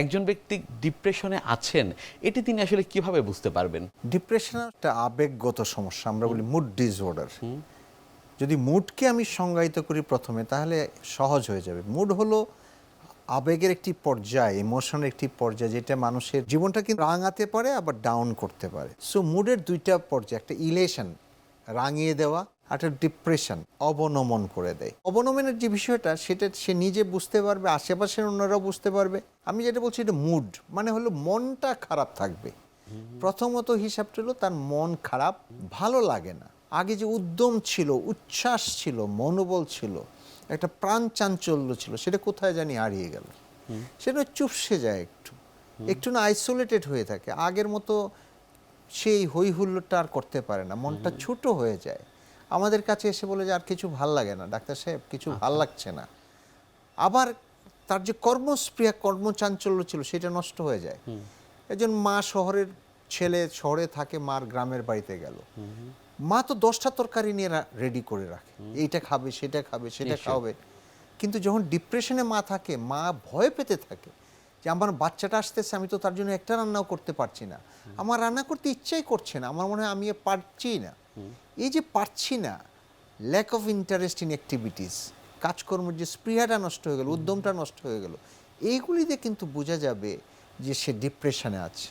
একজন ব্যক্তি ডিপ্রেশনে আছেন এটি তিনি আসলে কিভাবে বুঝতে পারবেন? ডিপ্রেশন একটা আবেগগত সমস্যা, আমরা বলি মুড ডিসঅর্ডার। যদি মুডকে আমি সংজ্ঞায়িত করি প্রথমে, তাহলে সহজ হয়ে যাবে। মুড হলো আবেগের একটি পর্যায়, ইমোশনের একটি পর্যায়, যেটা মানুষের জীবনটাকে রাঙাতে পারে আবার ডাউন করতে পারে। সো মুডের দুইটা পর্যায়, একটা ইলেশন, রাঙিয়ে দেওয়া, আর একটা ডিপ্রেশন, অবনমন করে দেয়। অবনমনের যে বিষয়টা, সেটা সে নিজে বুঝতে পারবে, আশেপাশের অন্যরাও বুঝতে পারবে। আমি যেটা বলছি, এটা মুড মানে হলো মনটা খারাপ থাকবে। প্রথমত হিসাবটা হলো তার মন খারাপ, ভালো লাগে না। আগে যে উদ্যম ছিল, উচ্ছ্বাস ছিল, মনোবল ছিল, একটা প্রাণ চাঞ্চল্য ছিল, সেটা কোথায় জানি হারিয়ে গেল। সেটা চুপসে যায়, একটু না আইসোলেটেড হয়ে থাকে। আগের মতো সেই হই হুল্লোড়টা আর করতে পারে না, মনটা ছোট হয়ে যায়। আমাদের কাছে এসে বলে যে আর কিছু ভাল লাগে না ডাক্তার সাহেব, কিছু ভাল লাগছে না। আবার তার যে কর্মস্পৃহা, কর্মচাঞ্চল্য ছিল, সেটা নষ্ট হয়ে যায়। একজন মা, শহরের ছেলে, শহরে থাকে, মার গ্রামের বাড়িতে গেল, মা তো 10টা তরকারি নিয়ে রেডি করে রাখে, এইটা খাবে, সেটা খাবে, সেটা খাওয়াবে। কিন্তু যখন ডিপ্রেশনে মা থাকে, মা ভয় পেতে থাকে যে আমার বাচ্চাটা আসতেছে, আমি তো তার জন্য একটা রান্নাও করতে পারছি না, আমার রান্না করতে ইচ্ছাই করছে না, আমার মনে হয় আমি পারছি না। এই যে পারছি না, lack of interest in activities, কাজকর্মের যে স্পৃহাটা নষ্ট হয়ে গেল, উদ্যমটা নষ্ট হয়ে গেল, এইগুলিতে কিন্তু বোঝা যাবে যে সে ডিপ্রেশনে আছে।